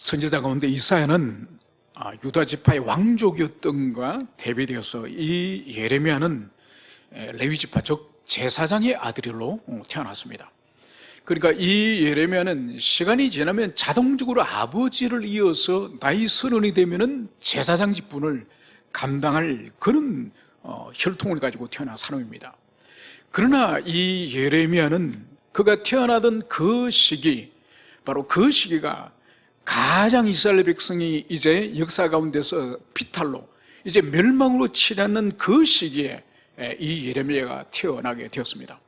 선지자 가운데 이사야는 유다 지파의 왕족이었던 것과 대비되어서 이 예레미야는 레위 지파 즉 제사장의 아들로 태어났습니다. 그러니까 이 예레미야는 시간이 지나면 자동적으로 아버지를 이어서 나이 30이 되면은 제사장 직분을 감당할 그런 혈통을 가지고 태어난 사람입니다. 그러나 이 예레미야는 그가 태어나던 그 시기, 바로 그 시기가 가장 이스라엘 백성이 이제 역사 가운데서 피탈로 이제 멸망으로 치닫는 그 시기에 이 예레미야가 태어나게 되었습니다.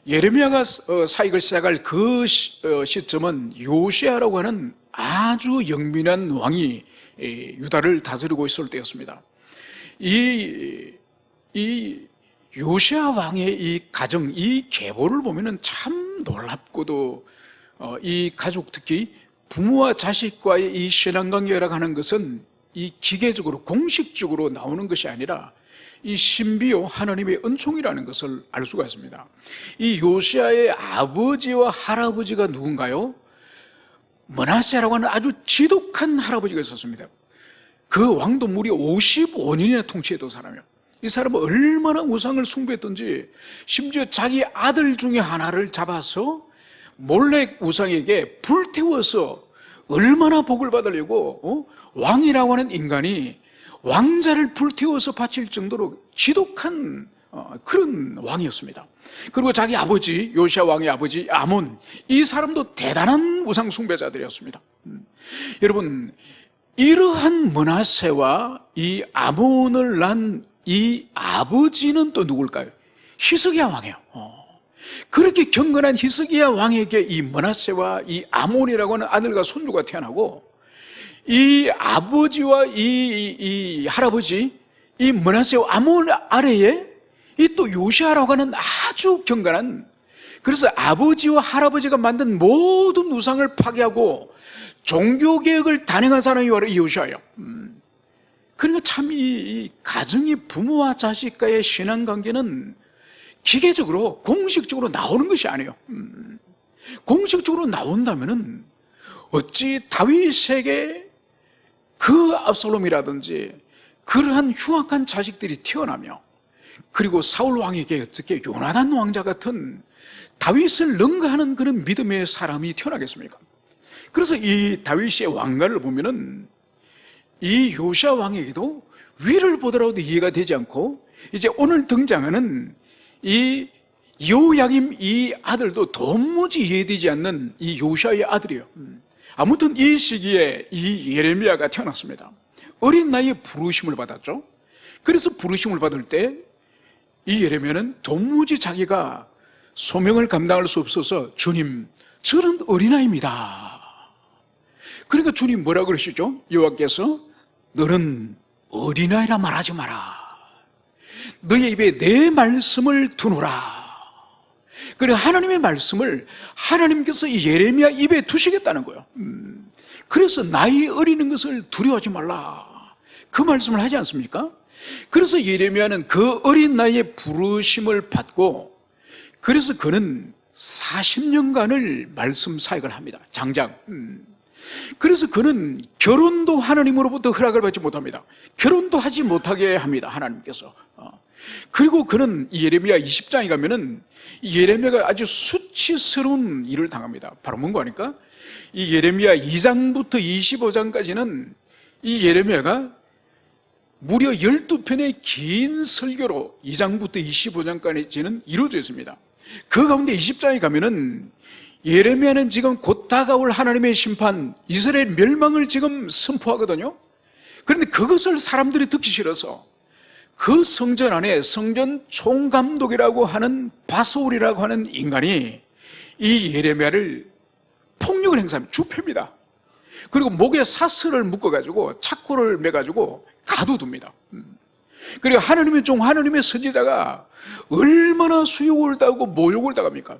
예레미야가 사역을 시작할 그 시점은 요시야라고 하는 아주 영민한 왕이 유다를 다스리고 있을 때였습니다. 이 요시야 왕의 이 가정, 이 계보를 보면은 참 놀랍고도 이 가족, 특히 부모와 자식과의 이 신앙관계라고 하는 것은 이 기계적으로 공식적으로 나오는 것이 아니라 이 신비요 하나님의 은총이라는 것을 알 수가 있습니다. 이 요시야의 아버지와 할아버지가 누군가요? 므낫세라고 하는 아주 지독한 할아버지가 있었습니다. 그 왕도 무려 55년이나 통치했던 사람이에요. 이 사람은 얼마나 우상을 숭배했던지 심지어 자기 아들 중에 하나를 잡아서 몰래 우상에게 불태워서 얼마나 복을 받으려고 왕이라고 하는 인간이 왕자를 불태워서 바칠 정도로 지독한 그런 왕이었습니다. 그리고 자기 아버지 요시야 왕의 아버지 아몬, 이 사람도 대단한 우상 숭배자들이었습니다. 여러분, 이러한 므낫세와 이 아몬을 낳은 이 아버지는 또 누굴까요? 히스기야 왕이에요. 그렇게 경건한 히스기야 왕에게 이 므낫세와 이 아몬이라고 하는 아들과 손주가 태어나고, 이 아버지와 이 할아버지 이 므낫세와 아몬 아래에 이 또 요시야라고 하는 아주 경건한, 그래서 아버지와 할아버지가 만든 모든 우상을 파괴하고 종교개혁을 단행한 사람이 바로 이 요시야예요. 그러니까 참 이 가정이 부모와 자식과의 신앙관계는 기계적으로 공식적으로 나오는 것이 아니에요. 공식적으로 나온다면은 어찌 다윗에게 그 압살롬이라든지 그러한 흉악한 자식들이 태어나며, 그리고 사울 왕에게 어떻게 요나단 왕자 같은 다윗을 능가하는 그런 믿음의 사람이 태어나겠습니까? 그래서 이 다윗의 왕가를 보면은 이 요시야 왕에게도 위를 보더라도 이해가 되지 않고, 이제 오늘 등장하는 이 요야김 이 아들도 도무지 이해되지 않는 이 요시야의 아들이에요. 아무튼 이 시기에 이 예레미야가 태어났습니다. 어린 나이에 부르심을 받았죠. 그래서 부르심을 받을 때 이 예레미야는 도무지 자기가 소명을 감당할 수 없어서, 주님, 저는 어린아이입니다. 그러니까 주님 뭐라 그러시죠? 여호와께서 너는 어린아이라 말하지 마라. 너의 입에 내 말씀을 두노라. 그래, 하나님의 말씀을 하나님께서 이 예레미야 입에 두시겠다는 거예요. 그래서 나이 어리는 것을 두려워하지 말라, 그 말씀을 하지 않습니까? 그래서 예레미야는 그 어린 나이에 부르심을 받고, 그래서 그는 40년간을 말씀 사역을 합니다. 장장. 그래서 그는 결혼도 하나님으로부터 허락을 받지 못합니다. 결혼도 하지 못하게 합니다, 하나님께서. 그리고 그는 예레미야 20장에 가면은 예레미야가 아주 수치스러운 일을 당합니다. 바로 뭔가 하니까 이 예레미야 2장부터 25장까지는 이 예레미야가 무려 12편의 긴 설교로 2장부터 25장까지는 이루어져 있습니다. 그 가운데 20장에 가면은 예레미야는 지금 곧 다가올 하나님의 심판, 이스라엘 멸망을 지금 선포하거든요. 그런데 그것을 사람들이 듣기 싫어서 그 성전 안에 성전 총감독이라고 하는 바소울이라고 하는 인간이 이 예레미야를 폭력을 행사합니다. 주패입니다. 그리고 목에 사슬을 묶어가지고 착고를 매가지고 가둬둡니다. 그리고 하나님의 종, 하나님의 선지자가 얼마나 수욕을 당하고 모욕을 당합니까?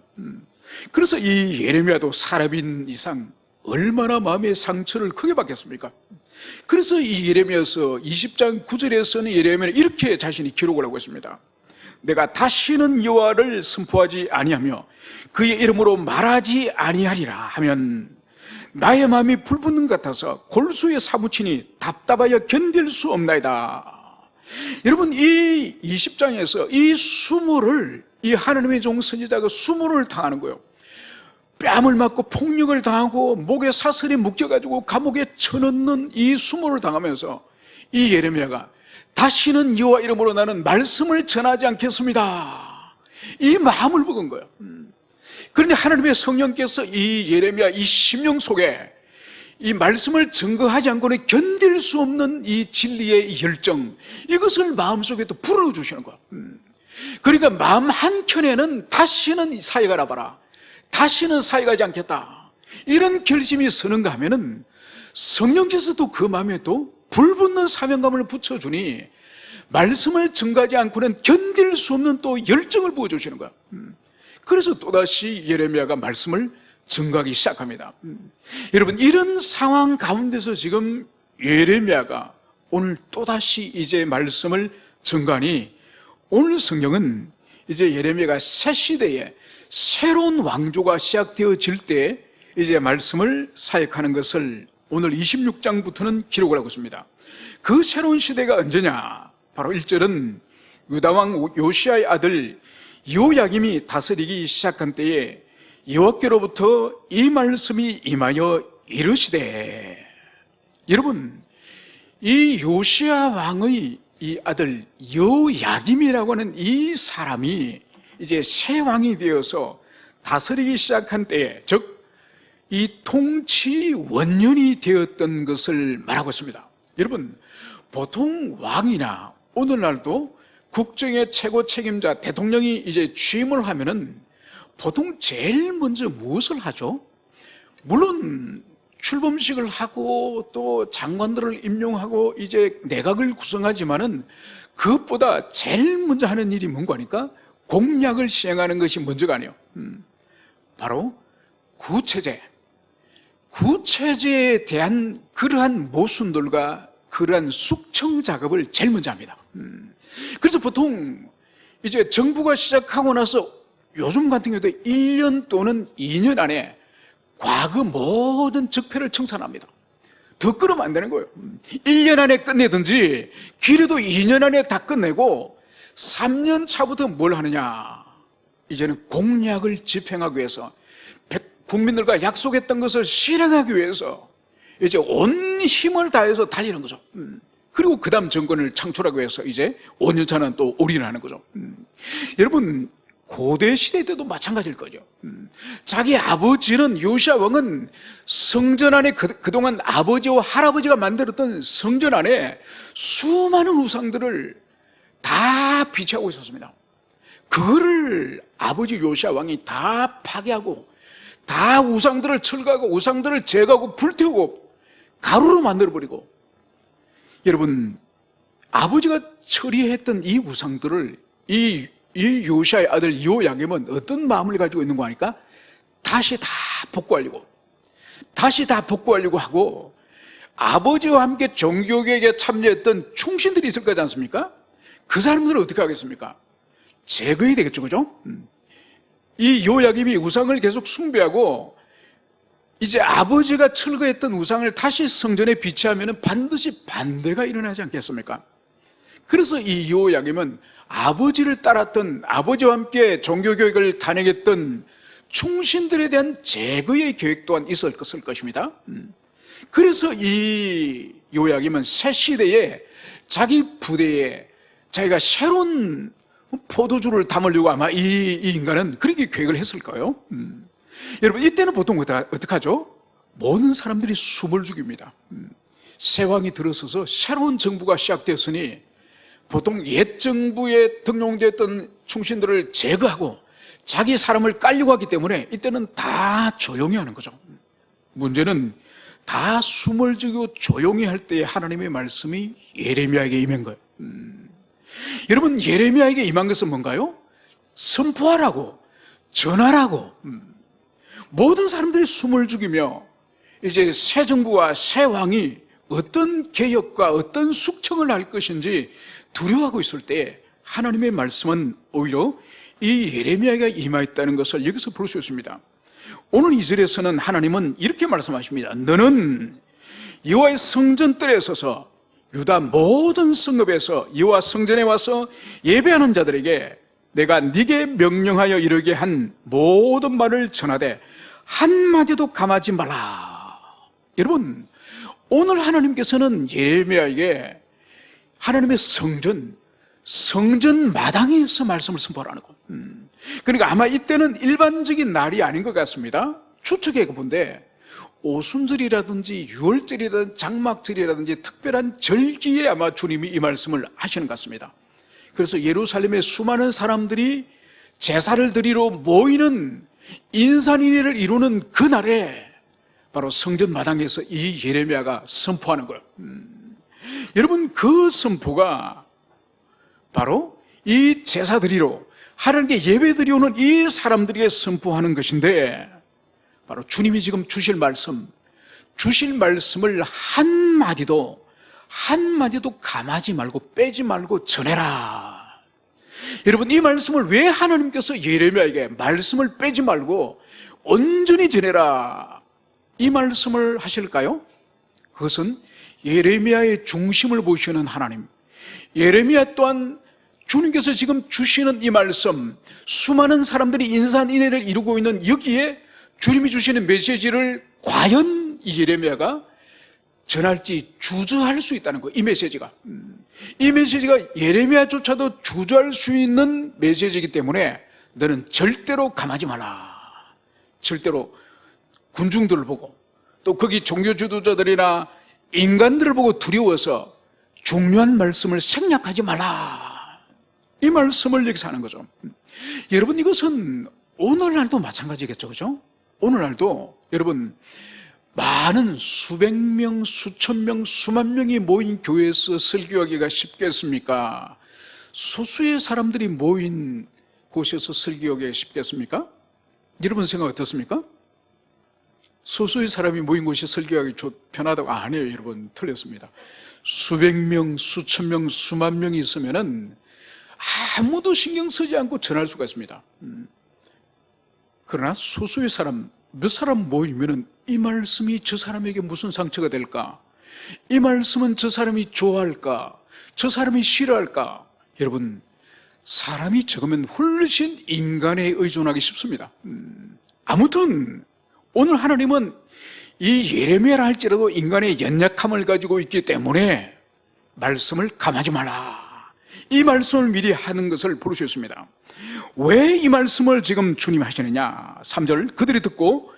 그래서 이 예레미야도 사람인 이상 얼마나 마음의 상처를 크게 받겠습니까? 그래서 이 예레미야서 20장 9절에서는 예레미야는 이렇게 자신이 기록을 하고 있습니다. 내가 다시는 여호와를 선포하지 아니하며 그의 이름으로 말하지 아니하리라 하면 나의 마음이 불붙는 것 같아서 골수에 사무치니 답답하여 견딜 수 없나이다. 여러분, 이 20장에서 이 수모를, 이 하나님의 종 선지자가 수모를 당하는 거예요. 뺨을 맞고 폭력을 당하고 목에 사슬이 묶여가지고 감옥에 쳐넣는 이 수모를 당하면서 이 예레미야가 다시는 여호와 이름으로 나는 말씀을 전하지 않겠습니다, 이 마음을 먹은 거예요. 그런데 하나님의 성령께서 이 예레미야 이 심령 속에 이 말씀을 증거하지 않고는 견딜 수 없는 이 진리의 이 열정, 이것을 마음속에 또 불어주시는 거예요. 그러니까 마음 한켠에는 다시는 사역을 해봐라, 다시는 사역하지 않겠다, 이런 결심이 서는가 하면은 성령께서도 그 마음에 또 불붙는 사명감을 붙여주니 말씀을 증거하지 않고는 견딜 수 없는 또 열정을 부어주시는 거야. 그래서 또다시 예레미야가 말씀을 증거하기 시작합니다. 여러분, 이런 상황 가운데서 지금 예레미야가 오늘 또다시 이제 말씀을 증거하니, 오늘 성경은 이제 예레미야가 새 시대에 새로운 왕조가 시작되어질 때 이제 말씀을 사역하는 것을 오늘 26장부터는 기록을 하고 있습니다. 그 새로운 시대가 언제냐? 바로 1절은 유다왕 요시야의 아들 여호야김이 다스리기 시작한 때에 여호와께로부터 이 말씀이 임하여 이르시되. 여러분, 이 요시야 왕의 이 아들 여호야김이라고 하는 이 사람이 이제 새 왕이 되어서 다스리기 시작한 때에, 즉 이 통치 원년이 되었던 것을 말하고 있습니다. 여러분, 보통 왕이나 오늘날도 국정의 최고 책임자 대통령이 이제 취임을 하면은 보통 제일 먼저 무엇을 하죠? 물론 출범식을 하고 또 장관들을 임용하고 이제 내각을 구성하지만은 그것보다 제일 먼저 하는 일이 뭔가 하니까 공약을 시행하는 것이 먼저가 아니에요. 바로 구체제에 대한 그러한 모순들과 그러한 숙청 작업을 제일 먼저 합니다. 그래서 보통 이제 정부가 시작하고 나서 요즘 같은 경우도 1년 또는 2년 안에 과거 모든 적폐를 청산합니다. 더 끌으면 안 되는 거예요. 1년 안에 끝내든지 길어도 2년 안에 다 끝내고 3년 차부터 뭘 하느냐? 이제는 공약을 집행하기 위해서, 국민들과 약속했던 것을 실행하기 위해서 이제 온 힘을 다해서 달리는 거죠. 그리고 그 다음 정권을 창출하기 위해서 이제 5년 차는 또 올인하는 거죠. 여러분, 고대 시대 때도 마찬가지일 거죠. 자기 아버지는, 요시야 왕은 성전 안에 그동안 아버지와 할아버지가 만들었던 성전 안에 수많은 우상들을 다 비치하고 있었습니다. 그거를 아버지 요시야 왕이 다 파괴하고, 다 우상들을 철거하고, 우상들을 제거하고 불태우고 가루로 만들어버리고. 여러분, 아버지가 처리했던 이 우상들을 이 요시야의 아들 여호야김은 어떤 마음을 가지고 있는 거 하니까 다시 다 복구하려고 하고, 아버지와 함께 종교개혁에 참여했던 충신들이 있을 거지 않습니까? 그 사람들은 어떻게 하겠습니까? 제거해야 되겠죠, 그죠? 이 여호야김이 우상을 계속 숭배하고 이제 아버지가 철거했던 우상을 다시 성전에 비치하면 반드시 반대가 일어나지 않겠습니까? 그래서 이 여호야김은 아버지를 따랐던, 아버지와 함께 종교교육을 단행했던 충신들에 대한 제거의 계획 또한 있었을 것입니다. 그래서 이 여호야김은 새 시대에 자기 부대에 자기가 새로운 포도주를 담으려고 아마 이 인간은 그렇게 계획을 했을 거예요. 여러분, 이때는 보통 어떻게 하죠? 모든 사람들이 숨을 죽입니다. 새 왕이 들어서서 새로운 정부가 시작되었으니 보통 옛 정부에 등용됐던 충신들을 제거하고 자기 사람을 깔려고 하기 때문에 이때는 다 조용히 하는 거죠. 문제는 다 숨을 죽이고 조용히 할 때 하나님의 말씀이 예레미야에게 임한 거예요. 여러분, 예레미야에게 임한 것은 뭔가요? 선포하라고, 전하라고. 모든 사람들이 숨을 죽이며 이제 새 정부와 새 왕이 어떤 개혁과 어떤 숙청을 할 것인지 두려워하고 있을 때 하나님의 말씀은 오히려 이 예레미야가 임하였다는 것을 여기서 볼 수 있습니다. 오늘 2절에서는 하나님은 이렇게 말씀하십니다. 너는 여호와의 성전뜰에 서서 유다 모든 성읍에서 여호와 성전에 와서 예배하는 자들에게 내가 네게 명령하여 이르게 한 모든 말을 전하되 한마디도 감하지 말라. 여러분, 오늘 하나님께서는 예레미야에게 하나님의 성전 마당에서 말씀을 선포하라는 것. 그러니까 아마 이때는 일반적인 날이 아닌 것 같습니다. 추측해 본데 오순절이라든지 유월절이라든지 장막절이라든지 특별한 절기에 아마 주님이 이 말씀을 하시는 것 같습니다. 그래서 예루살렘의 수많은 사람들이 제사를 드리러 모이는 인산인해를 이루는 그날에 바로 성전 마당에서 이 예레미야가 선포하는 거예요. 여러분, 그 선포가 바로 이 제사 드리러 하나님께 예배 드리오는 이 사람들에게 선포하는 것인데, 바로 주님이 지금 주실 말씀을 한마디도 감하지 말고 빼지 말고 전해라. 여러분, 이 말씀을 왜 하나님께서 예레미야에게 말씀을 빼지 말고 온전히 전해라 이 말씀을 하실까요? 그것은 예레미야의 중심을 보시는 하나님, 예레미야 또한 주님께서 지금 주시는 이 말씀, 수많은 사람들이 인산인해를 이루고 있는 여기에 주님이 주시는 메시지를 과연 이 예레미야가 전할지 주저할 수 있다는 거예요. 이 메시지가 예레미야조차도 주저할 수 있는 메시지이기 때문에 너는 절대로 감하지 말라. 절대로 군중들을 보고 또 거기 종교 지도자들이나 인간들을 보고 두려워서 중요한 말씀을 생략하지 말라. 이 말씀을 여기서 하는 거죠. 여러분, 이것은 오늘날도 마찬가지겠죠, 그죠? 오늘날도 여러분, 많은 수백 명, 수천 명, 수만 명이 모인 교회에서 설교하기가 쉽겠습니까? 소수의 사람들이 모인 곳에서 설교하기가 쉽겠습니까? 여러분 생각 어떻습니까? 소수의 사람이 모인 곳이 설교하기 편하다고? 아니에요, 여러분. 틀렸습니다. 수백 명, 수천 명, 수만 명이 있으면은 아무도 신경 쓰지 않고 전할 수가 있습니다. 그러나 소수의 사람, 몇 사람 모이면은 이 말씀이 저 사람에게 무슨 상처가 될까? 이 말씀은 저 사람이 좋아할까? 저 사람이 싫어할까? 여러분, 사람이 적으면 훨씬 인간에 의존하기 쉽습니다. 아무튼 오늘 하나님은 이 예레미야라 할지라도 인간의 연약함을 가지고 있기 때문에 말씀을 감하지 마라. 이 말씀을 미리 하는 것을 부르셨습니다. 왜 이 말씀을 지금 주님이 하시느냐? 3절, 그들이 듣고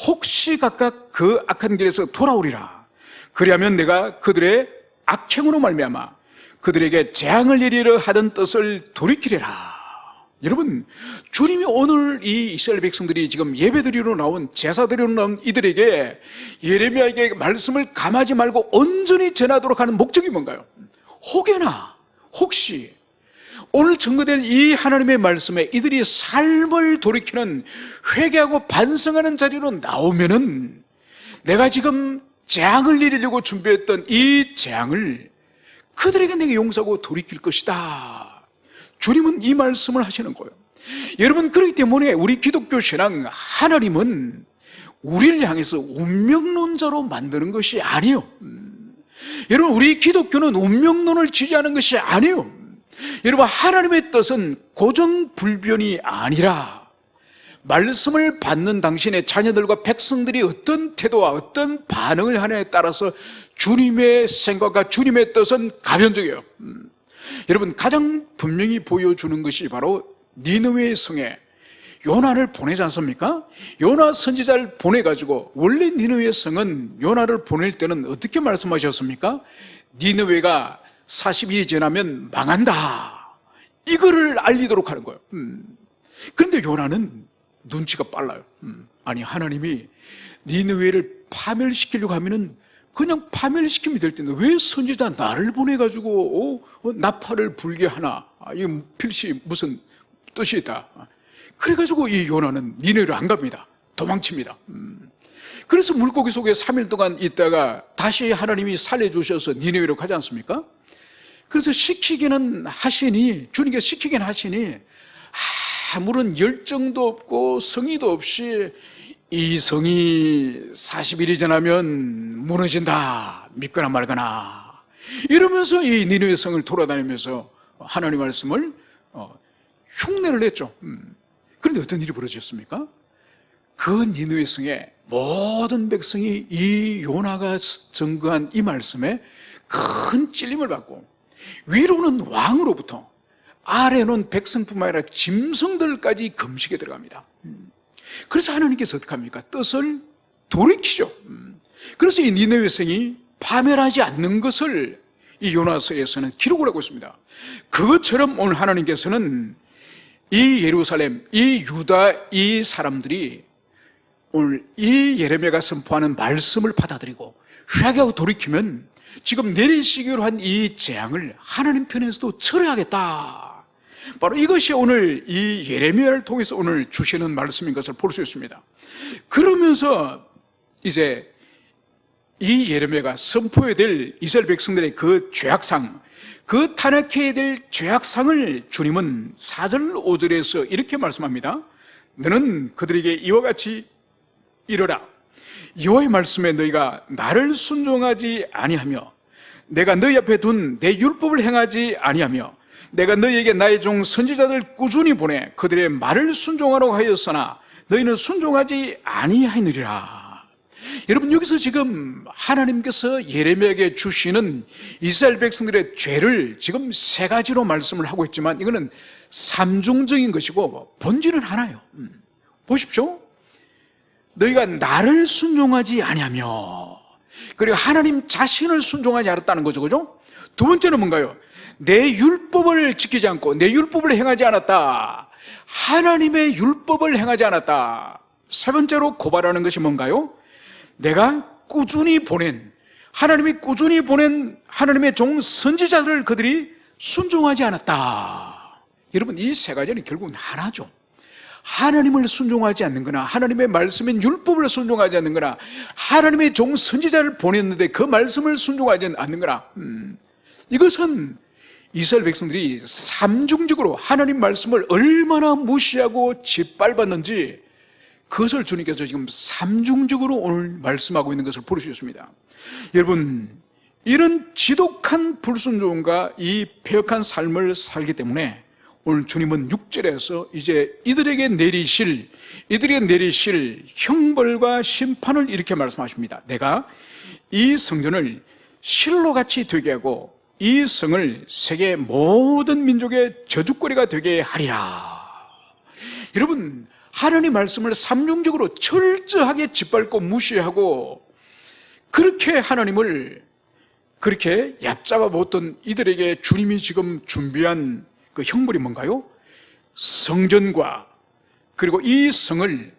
혹시 각각 그 악한 길에서 돌아오리라. 그리하면 내가 그들의 악행으로 말미암아 그들에게 재앙을 내리려 하던 뜻을 돌이키리라. 여러분, 주님이 오늘 이 이스라엘 백성들이 지금 예배드리러 나온, 제사드리러 나온 이들에게 예레미야에게 말씀을 감하지 말고 온전히 전하도록 하는 목적이 뭔가요? 혹여나, 혹시 오늘 증거된 이 하나님의 말씀에 이들이 삶을 돌이키는, 회개하고 반성하는 자리로 나오면은 내가 지금 재앙을 내리려고 준비했던 이 재앙을 그들에게 내게 용서하고 돌이킬 것이다. 주님은 이 말씀을 하시는 거예요. 여러분, 그렇기 때문에 우리 기독교 신앙, 하나님은 우리를 향해서 운명론자로 만드는 것이 아니에요. 여러분, 우리 기독교는 운명론을 지지하는 것이 아니에요. 여러분, 하나님의 뜻은 고정불변이 아니라 말씀을 받는 당신의 자녀들과 백성들이 어떤 태도와 어떤 반응을 하느냐에 따라서 주님의 생각과 주님의 뜻은 가변적이에요. 여러분, 가장 분명히 보여주는 것이 바로 니느웨 성에 요나를 보내지 않습니까? 요나 선지자를 보내가지고, 원래 니느웨 성은 요나를 보낼 때는 어떻게 말씀하셨습니까? 니느웨가 40일이 지나면 망한다, 이거를 알리도록 하는 거예요. 그런데 요나는 눈치가 빨라요. 아니, 하나님이 니느웨를 파멸시키려고 하면은 그냥 파멸시키면 될 텐데 왜 선지자 나를 보내가지고 나팔을 불게 하나? 이거 필시 무슨 뜻이 있다. 그래가지고 이 요나는 니느웨를 안 갑니다. 도망칩니다. 그래서 물고기 속에 3일 동안 있다가 다시 하나님이 살려주셔서 니느웨로 가지 않습니까? 그래서 시키기는 하시니, 주님께서 시키긴 하시니 아무런 열정도 없고 성의도 없이 이 성이 40일이 지나면 무너진다, 믿거나 말거나 이러면서 이 니느웨 성을 돌아다니면서 하나님 말씀을 흉내를 냈죠. 그런데 어떤 일이 벌어졌습니까? 그 니느웨 성의 모든 백성이 이 요나가 증거한 이 말씀에 큰 찔림을 받고, 위로는 왕으로부터 아래는 백성뿐만 아니라 짐승들까지 금식에 들어갑니다. 그래서 하나님께서 어떻게 합니까? 뜻을 돌이키죠. 그래서 이 니느웨 성이 파멸하지 않는 것을 이 요나서에서는 기록을 하고 있습니다. 그것처럼 오늘 하나님께서는 이 예루살렘, 이 유다, 이 사람들이 오늘 이 예레미야가 선포하는 말씀을 받아들이고 회개하고 돌이키면 지금 내리시기로 한 이 재앙을 하나님 편에서도 철회하겠다. 바로 이것이 오늘 이 예레미야를 통해서 오늘 주시는 말씀인 것을 볼 수 있습니다. 그러면서 이제 이 예레미야가 선포해야 될 이스라엘 백성들의 그 죄악상, 그 탄핵해야 될 죄악상을 주님은 4절 5절에서 이렇게 말씀합니다. 너는 그들에게 이와 같이 이르라. 여호와의 말씀에 너희가 나를 순종하지 아니하며 내가 너희 앞에 둔 내 율법을 행하지 아니하며 내가 너희에게 나의 종 선지자들을 꾸준히 보내 그들의 말을 순종하라고 하였으나 너희는 순종하지 아니하느니라. 여러분, 여기서 지금 하나님께서 예레미야에게 주시는 이스라엘 백성들의 죄를 지금 3가지로 말씀을 하고 있지만 이거는 삼중적인 것이고 본질은 하나예요. 보십시오. 너희가 나를 순종하지 아니하며, 그리고 하나님 자신을 순종하지 않았다는 거죠. 그죠? 두 번째는 뭔가요? 내 율법을 지키지 않고 내 율법을 행하지 않았다. 하나님의 율법을 행하지 않았다. 세 번째로 고발하는 것이 뭔가요? 내가 꾸준히 보낸, 하나님이 꾸준히 보낸 하나님의 종 선지자들을 그들이 순종하지 않았다. 여러분, 이 3가지는 결국은 하나죠. 하나님을 순종하지 않는 거나 하나님의 말씀인 율법을 순종하지 않는 거나 하나님의 종 선지자를 보냈는데 그 말씀을 순종하지 않는 거나, 이것은 이스라엘 백성들이 삼중적으로 하나님 말씀을 얼마나 무시하고 짓밟았는지 그것을 주님께서 지금 삼중적으로 오늘 말씀하고 있는 것을 볼 수 있습니다. 여러분, 이런 지독한 불순종과 이 패역한 삶을 살기 때문에 오늘 주님은 6절에서 이제 이들에게 내리실 형벌과 심판을 이렇게 말씀하십니다. 내가 이 성전을 실로같이 되게 하고 이 성을 세계 모든 민족의 저주거리가 되게 하리라. 여러분, 하나님 말씀을 삼중적으로 철저하게 짓밟고 무시하고 그렇게 하나님을 그렇게 얕잡아 보던 이들에게 주님이 지금 준비한 그 형벌이 뭔가요? 성전과 그리고 이 성을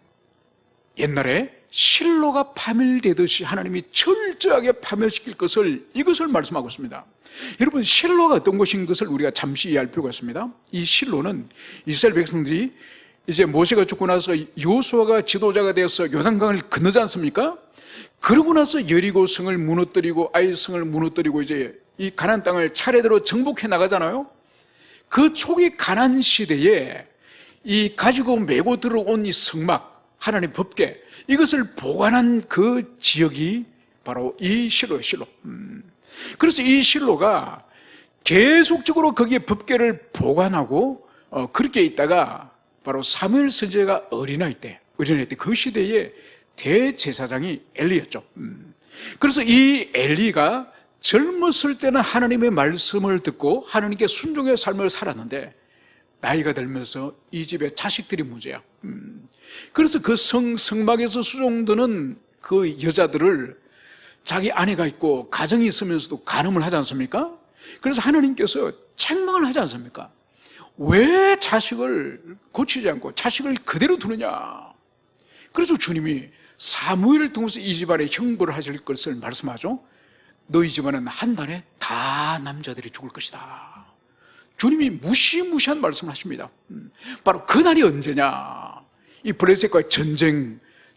옛날에 실로가 파멸되듯이 하나님이 철저하게 파멸시킬 것을, 이것을 말씀하고 있습니다. 여러분, 실로가 어떤 것인 것을 우리가 잠시 이해할 필요가 있습니다. 이 실로는 이스라엘 백성들이 이제 모세가 죽고 나서 여호수아가 지도자가 되어서 요단강을 건너지 않습니까? 그러고 나서 여리고 성을 무너뜨리고 아이 성을 무너뜨리고 이제 이 가나안 땅을 차례대로 정복해 나가잖아요. 그 초기 가나안 시대에 이 가지고 메고 들어온 이 성막, 하나님의 법궤, 이것을 보관한 그 지역이 바로 이 실로예요. 실로. 그래서 이 실로가 계속적으로 거기에 법궤를 보관하고 그렇게 있다가 바로 사무엘 선지자가 어린아이 때 그 시대에 대제사장이 엘리였죠. 그래서 이 엘리가 젊었을 때는 하나님의 말씀을 듣고 하나님께 순종의 삶을 살았는데 나이가 들면서 이 집에 자식들이 문제야. 그래서 그 성막에서 수종드는 그 여자들을 자기 아내가 있고 가정이 있으면서도 간음을 하지 않습니까? 그래서 하나님께서 책망을 하지 않습니까? 왜 자식을 고치지 않고 자식을 그대로 두느냐? 그래서 주님이 사무엘을 통해서 이 집안에 형벌을 하실 것을 말씀하죠. 너희 집안은 한 달에 다 남자들이 죽을 것이다. 주님이 무시무시한 말씀을 하십니다. 바로 그날이 언제냐? 이 블레셋과의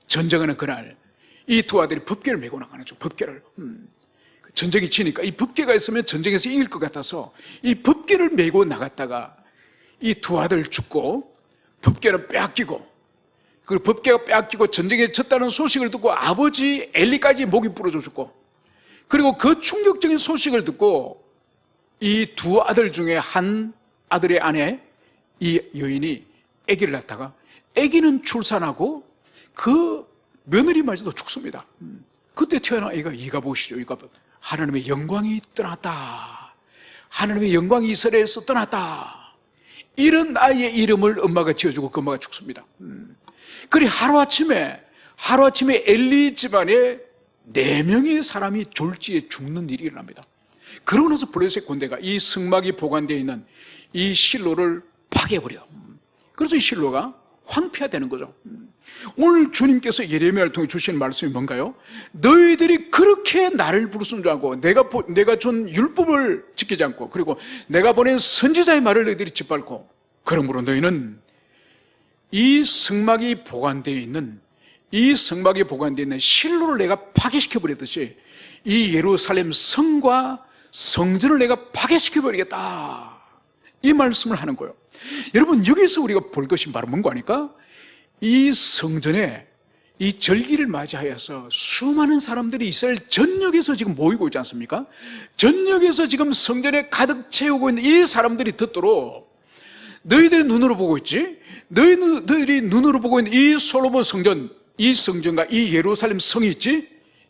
전쟁하는 그날, 이 두 아들이 법궤를 메고 나가는 거죠. 법궤를. 전쟁이 치니까 이 법궤가 있으면 전쟁에서 이길 것 같아서 이 법궤를 메고 나갔다가 이 두 아들 죽고 법궤는 빼앗기고, 그 법궤가 빼앗기고 전쟁에 졌다는 소식을 듣고 아버지 엘리까지 목이 부러져 죽고, 그리고 그 충격적인 소식을 듣고 이 두 아들 중에 한 아들의 아내 이 여인이 아기를 낳다가 아기는 출산하고 그 며느리마저도 죽습니다. 그때 태어난 아이가 이가봇이죠. 이가봇. 하나님의 영광이 떠났다. 하나님의 영광이 이스라엘에서 떠났다. 이런 아이의 이름을 엄마가 지어주고 그 엄마가 죽습니다. 그리 하루아침에 엘리 집안에 4명의 사람이 졸지에 죽는 일이 일어납니다. 그러고 나서 블레셋 군대가 이 성막이 보관되어 있는 이 실로를 파괴해버려. 그래서 이 실로가 황폐화되는 거죠. 오늘 주님께서 예레미야를 통해 주신 말씀이 뭔가요? 너희들이 그렇게 나를 불순종하고 내가 준 율법을 지키지 않고, 그리고 내가 보낸 선지자의 말을 너희들이 짓밟고, 그러므로 너희는 이 성막이 보관되어 있는 실로를 내가 파괴시켜버리듯이 이 예루살렘 성과 성전을 내가 파괴시켜버리겠다, 이 말씀을 하는 거예요. 여러분, 여기서 우리가 볼 것이 바로 뭔가 하니까, 이 성전에 이 절기를 맞이하여서 수많은 사람들이 이스라엘 전역에서 지금 모이고 있지 않습니까? 전역에서 지금 성전에 가득 채우고 있는 이 사람들이 듣도록, 너희들이 눈으로 보고 있지? 너희들이 눈으로 보고 있는 이 솔로몬 성전, 이 성전과 이 예루살렘 성이 있지?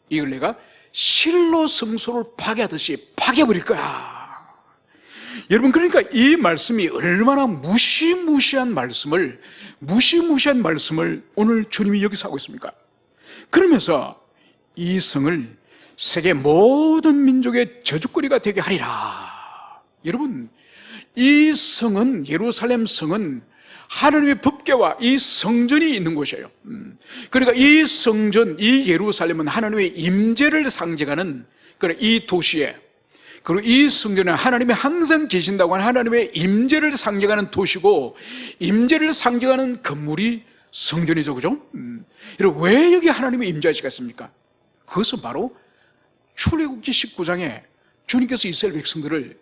이걸 내가 실로 성소를 파괴하듯이 파괴해버릴 거야. 여러분, 그러니까 이 말씀이 얼마나 무시무시한 말씀을 오늘 주님이 여기서 하고 있습니까? 그러면서 이 성을 세계 모든 민족의 저주거리가 되게 하리라. 여러분, 이 성은, 예루살렘 성은 하나님의 법궤와 이 성전이 있는 곳이에요. 그러니까 이 성전, 이 예루살렘은 하나님의 임재를 상징하는 이 도시에, 그리고 이 성전은 하나님이 항상 계신다고 하는 하나님의 임재를 상징하는 도시고, 임재를 상징하는 건물이 성전이죠. 그죠? 여러분, 왜 여기 하나님의 임재하시겠습니까? 그것은 바로 출애굽기 19장에 주님께서 이스라엘 백성들을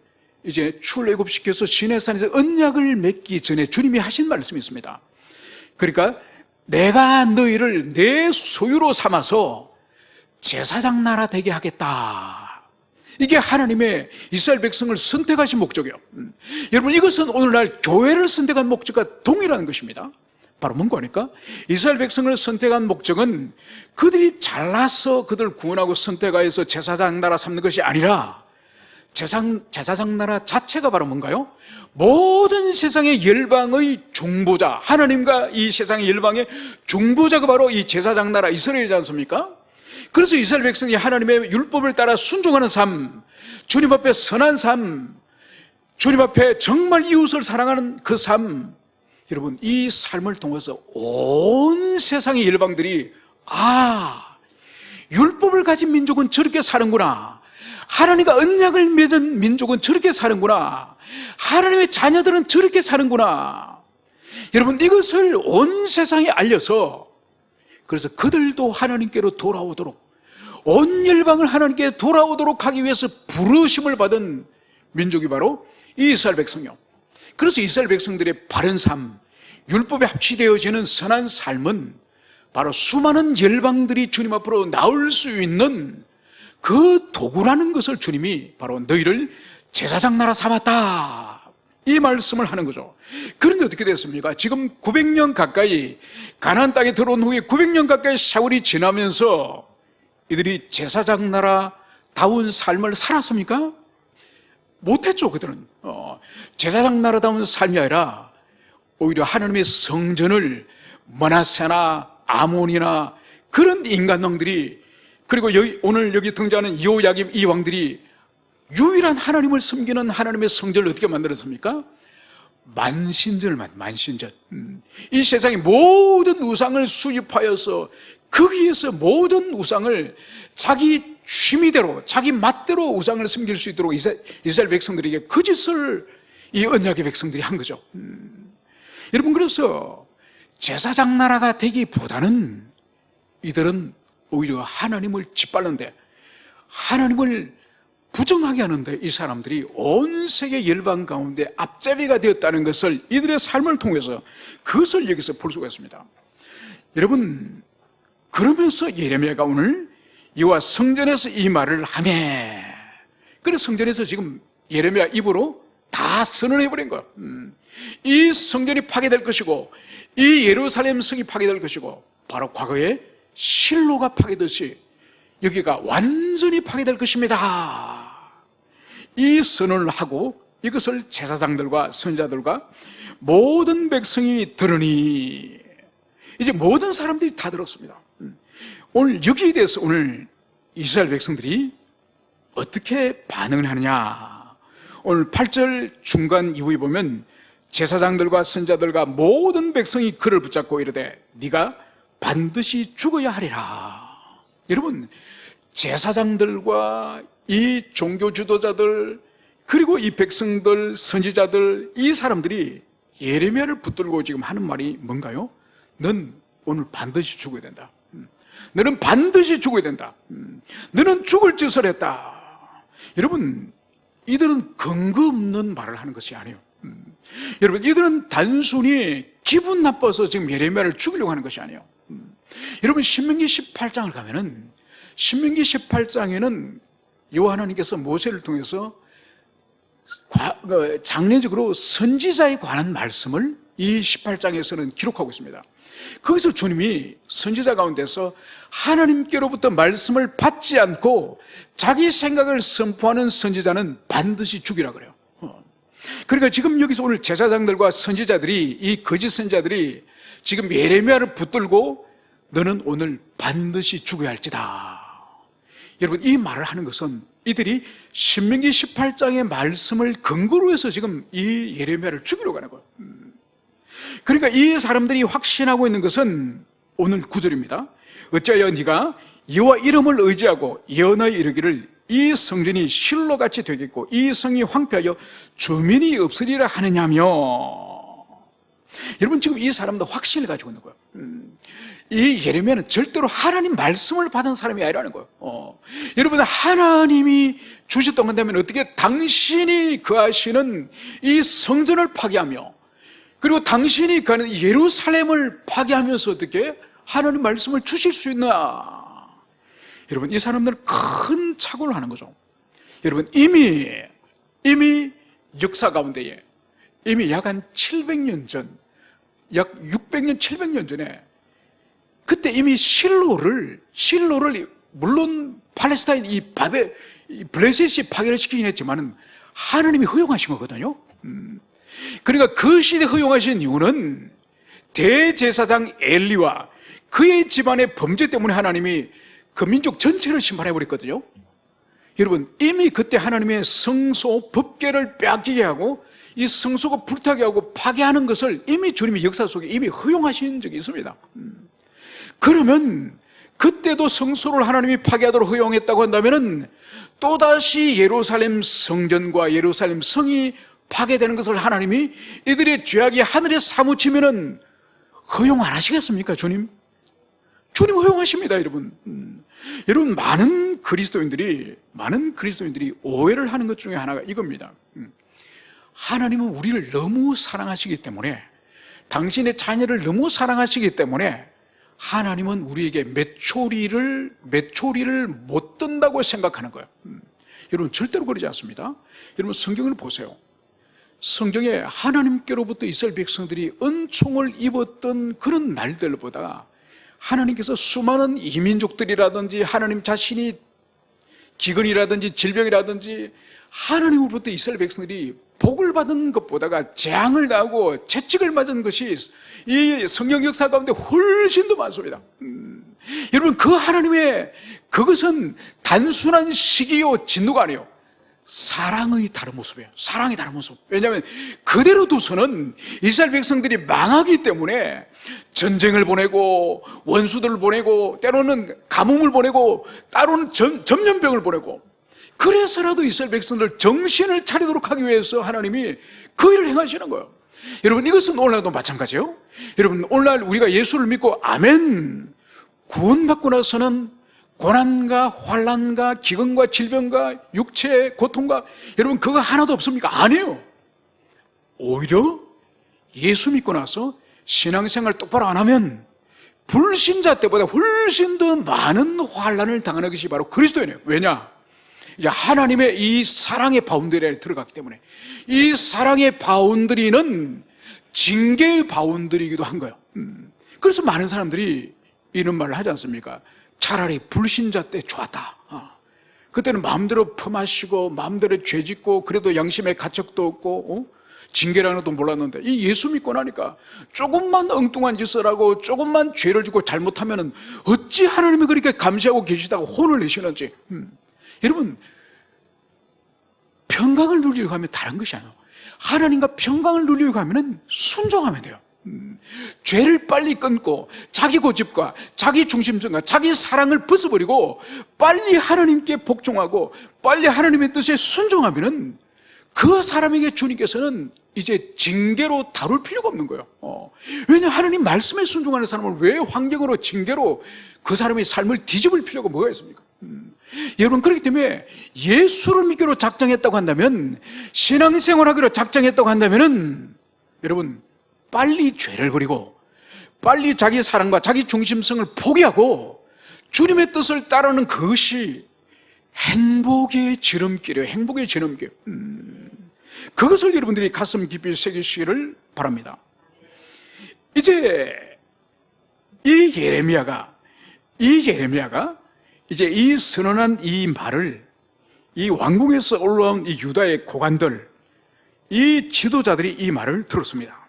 이제 출애굽시켜서 시내산에서 언약을 맺기 전에 주님이 하신 말씀이 있습니다. 그러니까 내가 너희를 내 소유로 삼아서 제사장 나라 되게 하겠다. 이게 하나님의 이스라엘 백성을 선택하신 목적이에요. 여러분, 이것은 오늘날 교회를 선택한 목적과 동일한 것입니다. 바로 뭔가 하니까, 이스라엘 백성을 선택한 목적은 그들이 잘나서 그들 구원하고 선택하여서 제사장 나라 삼는 것이 아니라, 제사장 나라 자체가 바로 뭔가요? 모든 세상의 열방의 중보자, 하나님과 이 세상의 열방의 중보자가 바로 이 제사장 나라 이스라엘이지 않습니까? 그래서 이스라엘 백성이 하나님의 율법을 따라 순종하는 삶, 주님 앞에 선한 삶, 주님 앞에 정말 이웃을 사랑하는 그 삶, 여러분, 이 삶을 통해서 온 세상의 열방들이, 율법을 가진 민족은 저렇게 사는구나, 하나님과 언약을 맺은 민족은 저렇게 사는구나, 하나님의 자녀들은 저렇게 사는구나, 여러분, 이것을 온 세상에 알려서, 그래서 그들도 하나님께로 돌아오도록, 온 열방을 하나님께 돌아오도록 하기 위해서 부르심을 받은 민족이 바로 이 이스라엘 백성이요. 그래서 이스라엘 백성들의 바른 삶, 율법에 합치되어지는 선한 삶은 바로 수많은 열방들이 주님 앞으로 나올 수 있는 그 도구라는 것을 주님이 바로 너희를 제사장 나라 삼았다, 이 말씀을 하는 거죠. 그런데 어떻게 됐습니까? 지금 900년 가까이 가나안 땅에 들어온 후에 900년 가까이 세월이 지나면서 이들이 제사장 나라다운 삶을 살았습니까? 못했죠. 그들은 제사장 나라다운 삶이 아니라 오히려 하나님의 성전을 머나세나 아몬이나 그런 인간왕들이, 그리고 오늘 여기 등장하는 여호야김 이 왕들이 유일한 하나님을 섬기는 하나님의 성전을 어떻게 만들었습니까? 만신전을 만신전. 이 세상의 모든 우상을 수입하여서 거기에서 모든 우상을 자기 취미대로, 자기 맛대로 우상을 섬길 수 있도록 이스라엘 백성들에게 그 짓을 이 언약의 백성들이 한 거죠. 여러분, 그래서 제사장 나라가 되기보다는 이들은 오히려 하나님을 짓밟는데, 하나님을 부정하게 하는데 이 사람들이 온 세계 열방 가운데 앞잡이가 되었다는 것을 이들의 삶을 통해서 그것을 여기서 볼 수가 있습니다. 여러분, 그러면서 예레미야가 오늘 이와 성전에서 이 말을 하매, 그래서 성전에서 지금 예레미야 입으로 다 선언해버린 거예요. 이 성전이 파괴될 것이고 이 예루살렘 성이 파괴될 것이고 바로 과거에 실로가 파괴됐듯이 여기가 완전히 파괴될 것입니다. 이 선언을 하고 이것을 제사장들과 선지자들과 모든 백성이 들으니 이제 모든 사람들이 다 들었습니다. 오늘 여기에 대해서 오늘 이스라엘 백성들이 어떻게 반응을 하느냐, 오늘 8절 중간 이후에 보면 제사장들과 선지자들과 모든 백성이 그를 붙잡고 이르되 네가 반드시 죽어야 하리라. 여러분, 제사장들과 이 종교 지도자들 그리고 이 백성들, 선지자들, 이 사람들이 예레미야를 붙들고 지금 하는 말이 뭔가요? 넌 오늘 반드시 죽어야 된다. 너는 반드시 죽어야 된다. 너는 죽을 짓을 했다. 여러분, 이들은 근거 없는 말을 하는 것이 아니에요. 여러분, 이들은 단순히 기분 나빠서 지금 예레미야를 죽이려고 하는 것이 아니에요. 여러분, 신명기 18장을 가면은 신명기 18장에는 여호와 하나님께서 모세를 통해서 장례적으로 선지자에 관한 말씀을 이 18장에서는 기록하고 있습니다. 거기서 주님이 선지자 가운데서 하나님께로부터 말씀을 받지 않고 자기 생각을 선포하는 선지자는 반드시 죽이라 그래요. 그러니까 지금 여기서 오늘 제사장들과 선지자들이, 이 거짓 선지자들이 지금 예레미야를 붙들고 너는 오늘 반드시 죽어야 할지다. 여러분, 이 말을 하는 것은 이들이 신명기 18장의 말씀을 근거로 해서 지금 이 예레미야를 죽이려고 하는 거예요. 그러니까 이 사람들이 확신하고 있는 것은 오늘 9절입니다. 어찌하여 네가 여호와 이름을 의지하고 예언하여 이르기를 이 성전이 실로같이 되겠고 이 성이 황폐하여 주민이 없으리라 하느냐며. 여러분, 지금 이 사람도 확신을 가지고 있는 거예요. 이 예레미야는 절대로 하나님 말씀을 받은 사람이 아니라는 거예요. 여러분, 하나님이 주셨던 건다면 어떻게 당신이 거하시는 이 성전을 파괴하며 그리고 당신이 가는 예루살렘을 파괴하면서 어떻게 하나님 말씀을 주실 수 있나? 여러분, 이 사람들은 큰 착오를 하는 거죠. 여러분, 이미 역사 가운데에 이미 약 한 700년 전, 약 600년, 700년 전에 그때 이미 실로를 물론 팔레스타인 이 블레셋이 파괴를 시키긴 했지만은 하나님이 허용하신 거거든요. 그러니까 그 시대에 허용하신 이유는 대제사장 엘리와 그의 집안의 범죄 때문에 하나님이 그 민족 전체를 심판해버렸거든요. 여러분, 이미 그때 하나님의 성소 법궤를 빼앗기게 하고 이 성소가 불타게 하고 파괴하는 것을 이미 주님이 역사 속에 이미 허용하신 적이 있습니다. 그러면 그때도 성소를 하나님이 파괴하도록 허용했다고 한다면 또다시 예루살렘 성전과 예루살렘 성이 파괴되는 것을 하나님이 이들의 죄악이 하늘에 사무치면은 허용 안 하시겠습니까? 주님 허용하십니다. 여러분, 많은 그리스도인들이 오해를 하는 것 중에 하나가 이겁니다. 하나님은 우리를 너무 사랑하시기 때문에, 당신의 자녀를 너무 사랑하시기 때문에 하나님은 우리에게 메초리를 못 든다고 생각하는 거예요. 여러분, 절대로 그러지 않습니다. 여러분, 성경을 보세요. 성경에 하나님께로부터 이스라엘 백성들이 은총을 입었던 그런 날들보다 하나님께서 수많은 이민족들이라든지 하나님 자신이 기근이라든지 질병이라든지 하나님으로부터 이스라엘 백성들이 복을 받은 것보다가 재앙을 당하고 채찍을 맞은 것이 이 성경 역사 가운데 훨씬 더 많습니다. 여러분, 그 하나님의 그것은 단순한 시기요 진노가 아니에요. 사랑의 다른 모습이에요. 사랑의 다른 모습. 왜냐하면 그대로 두서는 이스라엘 백성들이 망하기 때문에 전쟁을 보내고 원수들을 보내고 때로는 가뭄을 보내고 때로는 전염병을 보내고, 그래서라도 이스라엘 백성들 정신을 차리도록 하기 위해서 하나님이 그 일을 행하시는 거예요. 여러분, 이것은 오늘날도 마찬가지예요. 여러분, 오늘날 우리가 예수를 믿고 아멘 구원받고 나서는 고난과 환난과 기근과 질병과 육체의 고통과 여러분 그거 하나도 없습니까? 아니에요. 오히려 예수 믿고 나서 신앙생활 똑바로 안 하면 불신자 때보다 훨씬 더 많은 환난을 당하는 것이 바로 그리스도인이에요. 왜냐? 이제 하나님의 이 사랑의 바운더리 안에 들어갔기 때문에 이 사랑의 바운더리는 징계의 바운더리이기도 한 거예요. 그래서 많은 사람들이 이런 말을 하지 않습니까? 차라리 불신자 때 좋았다. 그때는 마음대로 퍼마시고 마음대로 죄짓고 그래도 양심의 가책도 없고 징계라는 것도 몰랐는데 이 예수 믿고 나니까 조금만 엉뚱한 짓을 하고 조금만 죄를 짓고 잘못하면 어찌 하나님이 그렇게 감시하고 계시다고 혼을 내시는지. 여러분, 평강을 누리려고 하면 다른 것이 아니에요. 하나님과 평강을 누리려고 하면 순종하면 돼요. 죄를 빨리 끊고 자기 고집과 자기 중심성과 자기 사랑을 벗어버리고 빨리 하나님께 복종하고 빨리 하나님의 뜻에 순종하면 그 사람에게 주님께서는 이제 징계로 다룰 필요가 없는 거예요. 왜냐하면 하나님 말씀에 순종하는 사람을 왜 환경으로 징계로 그 사람의 삶을 뒤집을 필요가 뭐가 있습니까? 여러분, 그렇기 때문에 예수를 믿기로 작정했다고 한다면, 신앙생활하기로 작정했다고 한다면은 여러분 빨리 죄를 버리고 빨리 자기 사랑과 자기 중심성을 포기하고 주님의 뜻을 따르는 그것이 행복의 지름길이에요. 행복의 지름길. 그것을 여러분들이 가슴 깊이 새기시기를 바랍니다. 이제 이 예레미야가 이제 이 선언한 이 말을 이 왕궁에서 올라온 이 유다의 고관들, 이 지도자들이 이 말을 들었습니다.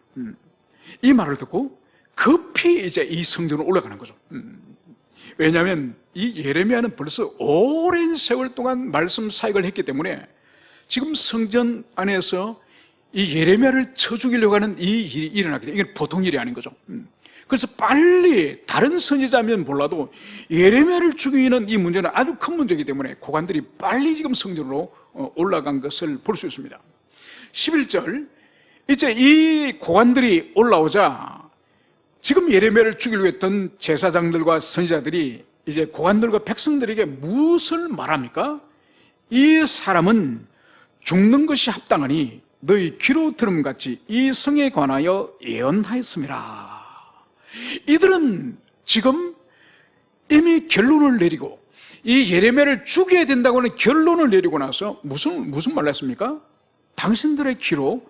이 말을 듣고 급히 이제 이 성전으로 올라가는 거죠. 왜냐하면 이 예레미야는 벌써 오랜 세월 동안 말씀 사역을 했기 때문에 지금 성전 안에서 이 예레미야를 쳐 죽이려고 하는 이 일이 일어났기 때문에 이게 보통 일이 아닌 거죠. 그래서 빨리 다른 선지자면 몰라도 예레미야를 죽이는 이 문제는 아주 큰 문제이기 때문에 고관들이 빨리 지금 성전으로 올라간 것을 볼 수 있습니다. 11절, 이제 이 고관들이 올라오자 지금 예레미야를 죽이려고 했던 제사장들과 선지자들이 이제 고관들과 백성들에게 무엇을 말합니까? 이 사람은 죽는 것이 합당하니 너희 귀로 들음같이 이 성에 관하여 예언하였습니다. 이들은 지금 이미 결론을 내리고 이 예레미야를 죽여야 된다고 하는 결론을 내리고 나서 무슨 말을 했습니까? 당신들의 귀로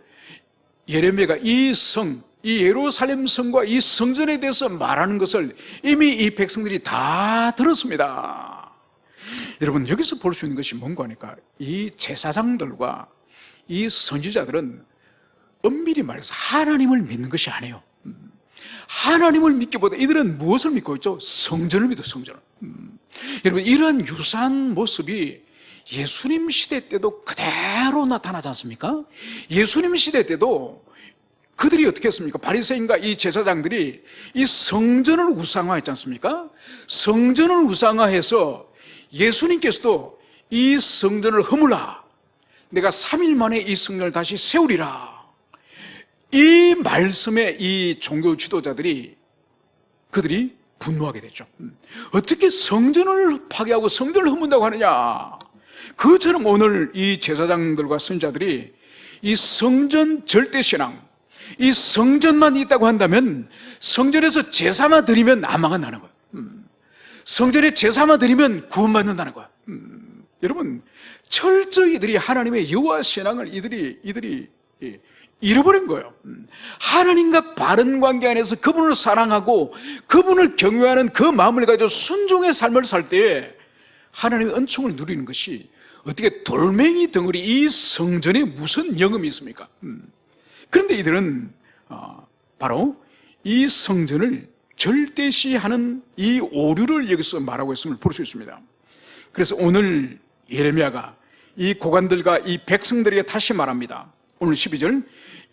예레미야가 이 성, 이 예루살렘 성과 이 성전에 대해서 말하는 것을 이미 이 백성들이 다 들었습니다. 여러분, 여기서 볼 수 있는 것이 뭔가 하니까 이 제사장들과 이 선지자들은 엄밀히 말해서 하나님을 믿는 것이 아니에요. 하나님을 믿기보다 이들은 무엇을 믿고 있죠? 성전을 믿어요. 성전을. 여러분, 이러한 유사한 모습이 예수님 시대 때도 그대로 나타나지 않습니까? 예수님 시대 때도 그들이 어떻게 했습니까? 바리새인과 이 제사장들이 이 성전을 우상화했지 않습니까? 성전을 우상화해서 예수님께서도 이 성전을 허물라, 내가 3일 만에 이 성전을 다시 세우리라, 이 말씀에 이 종교 지도자들이 그들이 분노하게 됐죠. 어떻게 성전을 파괴하고 성전을 허문다고 하느냐? 그처럼 오늘 이 제사장들과 선지자들이 이 성전 절대신앙, 이 성전만 있다고 한다면 성전에서 제사만 드리면 아마가 나는 거예요. 성전에 제사만 드리면 구원받는다는 거예요. 여러분, 철저히 이들이 하나님의 여호와 신앙을 이들이 잃어버린 거예요. 하나님과 바른 관계 안에서 그분을 사랑하고 그분을 경외하는 그 마음을 가지고 순종의 삶을 살 때에 하나님의 은총을 누리는 것이 어떻게 돌멩이 덩어리 이 성전에 무슨 영험이 있습니까? 그런데 이들은 바로 이 성전을 절대시하는 이 오류를 여기서 말하고 있음을 볼 수 있습니다. 그래서 오늘 예레미야가 이 고관들과 이 백성들에게 다시 말합니다. 오늘 12절,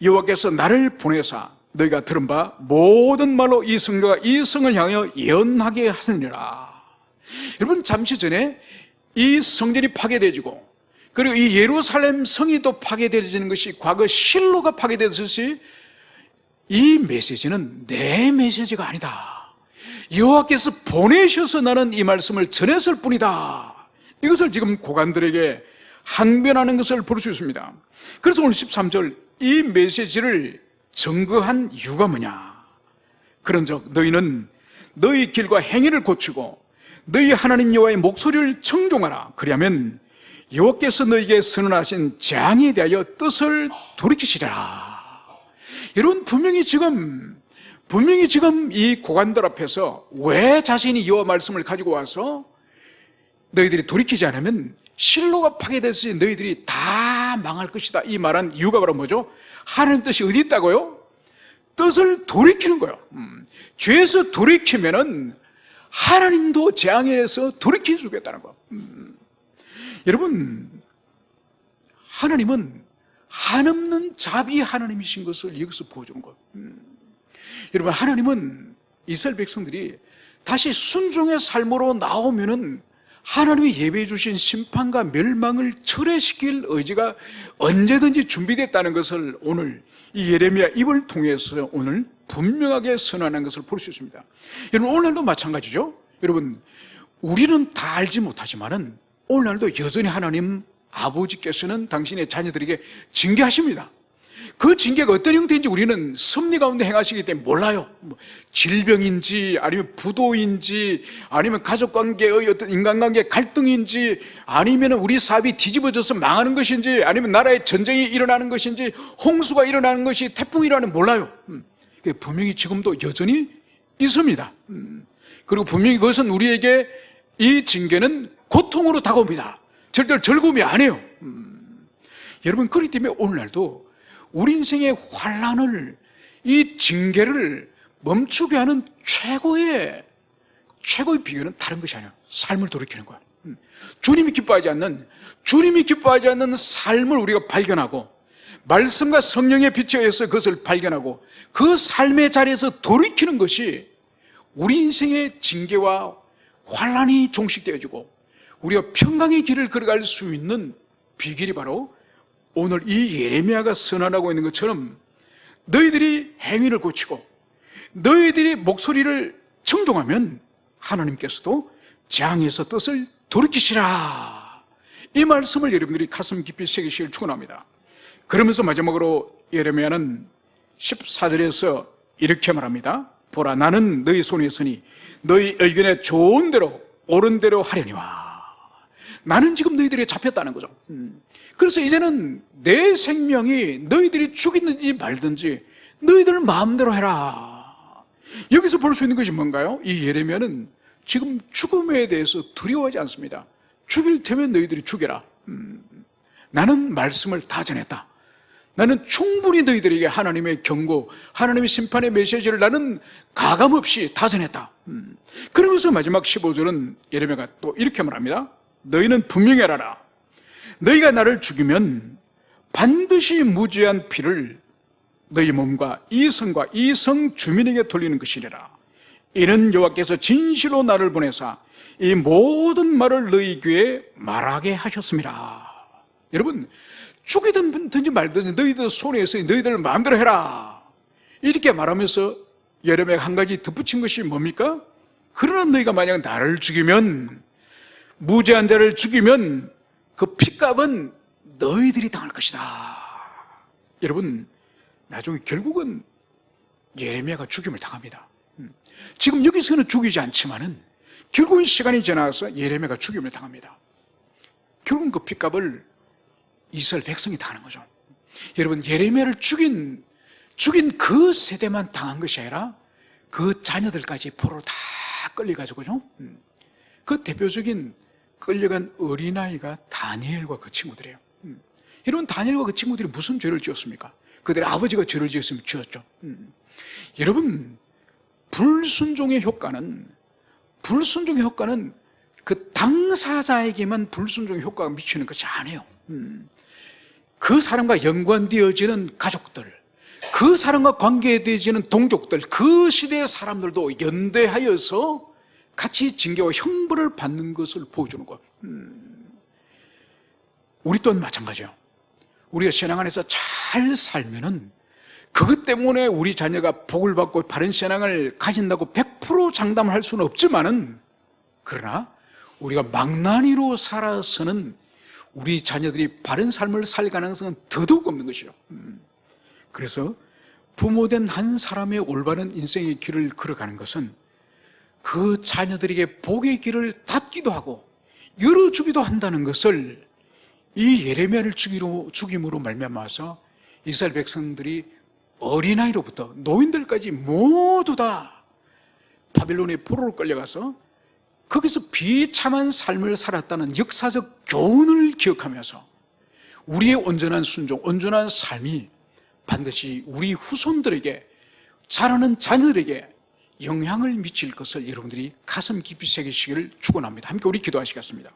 여호와께서 나를 보내사 너희가 들은 바 모든 말로 이 성도가 이 성을 향하여 예언하게 하시니라. 여러분, 잠시 전에 이 성전이 파괴되어지고 그리고 이 예루살렘 성이 또 파괴되어지는 것이 과거 실로가 파괴되었듯이 이 메시지는 내 메시지가 아니다. 여호와께서 보내셔서 나는 이 말씀을 전했을 뿐이다. 이것을 지금 고관들에게 항변하는 것을 볼 수 있습니다. 그래서 오늘 13절 이 메시지를 증거한 이유가 뭐냐? 그런즉 너희는 너희 길과 행위를 고치고 너희 하나님 여호와의 목소리를 청종하라. 그리하면 여호와께서 너희에게 선언하신 재앙에 대하여 뜻을 돌이키시리라. 여러분, 분명히 지금 이 고관들 앞에서 왜 자신이 여호와 말씀을 가지고 와서 너희들이 돌이키지 않으면 실로가 파괴됐으니 너희들이 다 망할 것이다, 이 말한 이유가 바로 뭐죠? 하나님 뜻이 어디 있다고요? 뜻을 돌이키는 거예요. 죄에서 돌이키면은 하나님도 재앙에서 돌이켜 주겠다는 거예요. 여러분, 하나님은 한없는 자비 하나님이신 것을 여기서 보여주는 거예요. 여러분, 하나님은 이스라엘 백성들이 다시 순종의 삶으로 나오면은 하나님이 예배해 주신 심판과 멸망을 철회시킬 의지가 언제든지 준비됐다는 것을 오늘 이 예레미야 입을 통해서 오늘 분명하게 선언하는 것을 볼 수 있습니다. 여러분, 오늘날도 마찬가지죠. 여러분, 우리는 다 알지 못하지만은 오늘날도 여전히 하나님 아버지께서는 당신의 자녀들에게 징계하십니다. 그 징계가 어떤 형태인지 우리는 섭리 가운데 행하시기 때문에 몰라요. 질병인지 아니면 부도인지 아니면 가족관계의 어떤 인간관계 갈등인지 아니면 우리 사업이 뒤집어져서 망하는 것인지 아니면 나라에 전쟁이 일어나는 것인지 홍수가 일어나는 것이 태풍이 일어나는 몰라요. 분명히 지금도 여전히 있습니다. 그리고 분명히 그것은 우리에게 이 징계는 고통으로 다가옵니다. 절대로 즐거움이 아니에요. 여러분, 그렇기 때문에 오늘날도 우리 인생의 환난을, 이 징계를 멈추게 하는 최고의 비결은 다른 것이 아니에요. 삶을 돌이키는 거예요. 주님이 기뻐하지 않는 삶을 우리가 발견하고 말씀과 성령의 빛에 의해서 그것을 발견하고 그 삶의 자리에서 돌이키는 것이 우리 인생의 징계와 환난이 종식되어지고 우리가 평강의 길을 걸어갈 수 있는 비결이 바로 오늘 이 예레미야가 선언하고 있는 것처럼 너희들이 행위를 고치고 너희들이 목소리를 청종하면 하나님께서도 재앙에서 뜻을 돌이키시라. 이 말씀을 여러분들이 가슴 깊이 새기시길 축원합니다. 그러면서 마지막으로 예레미야는 14절에서 이렇게 말합니다. 보라, 나는 너희 손에 있으니 너희 의견에 좋은 대로 옳은 대로 하려니와. 나는 지금 너희들에게 잡혔다는 거죠. 그래서 이제는 내 생명이 너희들이 죽이든지 말든지 너희들 마음대로 해라. 여기서 볼 수 있는 것이 뭔가요? 이 예레미야는 지금 죽음에 대해서 두려워하지 않습니다. 죽일 테면 너희들이 죽여라. 나는 말씀을 다 전했다. 나는 충분히 너희들에게 하나님의 경고, 하나님의 심판의 메시지를 나는 가감없이 다 전했다. 그러면서 마지막 15절은 예레미야가 또 이렇게 말합니다. 너희는 분명히 알아라. 너희가 나를 죽이면 반드시 무죄한 피를 너희 몸과 이 성과 이 성 주민에게 돌리는 것이니라. 이는 여호와께서 진실로 나를 보내사 이 모든 말을 너희 귀에 말하게 하셨습니다. 여러분, 죽이든지 말든지 너희들 손에 있으니 너희들 마음대로 해라. 이렇게 말하면서 예레미야가 한 가지 덧붙인 것이 뭡니까? 그러나 너희가 만약 나를 죽이면, 무죄한 자를 죽이면 그 핏값은 너희들이 당할 것이다. 여러분, 나중에 결국은 예레미야가 죽임을 당합니다. 지금 여기서는 죽이지 않지만은 결국은 시간이 지나서 예레미야가 죽임을 당합니다. 결국은 그 핏값을 이스라엘 백성이 당하는 거죠. 여러분, 예레미야를 죽인 그 세대만 당한 것이 아니라 그 자녀들까지 포로로 다 끌려가지고죠. 그 대표적인 끌려간 어린아이가 다니엘과 그 친구들이에요. 여러분, 다니엘과 그 친구들이 무슨 죄를 지었습니까? 그들의 아버지가 죄를 지었으면 지었죠. 여러분, 불순종의 효과는 그 당사자에게만 불순종의 효과가 미치는 것이 아니에요. 그 사람과 연관되어지는 가족들, 그 사람과 관계되어지는 동족들, 그 시대의 사람들도 연대하여서 같이 징계와 형벌을 받는 것을 보여주는 것. 우리 또한 마찬가지예요. 우리가 신앙 안에서 잘 살면은 그것 때문에 우리 자녀가 복을 받고 바른 신앙을 가진다고 100% 장담할 수는 없지만은, 그러나 우리가 망나니로 살아서는 우리 자녀들이 바른 삶을 살 가능성은 더더욱 없는 것이죠. 그래서 부모된 한 사람의 올바른 인생의 길을 걸어가는 것은 그 자녀들에게 복의 길을 닫기도 하고 열어주기도 한다는 것을 이 예레미야를 죽임으로 말미암아서 이스라엘 백성들이 어린아이로부터 노인들까지 모두 다 바빌론의 포로로 끌려가서 거기서 비참한 삶을 살았다는 역사적 교훈을 기억하면서 우리의 온전한 순종, 온전한 삶이 반드시 우리 후손들에게, 자라는 자녀들에게 영향을 미칠 것을 여러분들이 가슴 깊이 새기시기를 축원합니다. 함께 우리 기도하시겠습니다.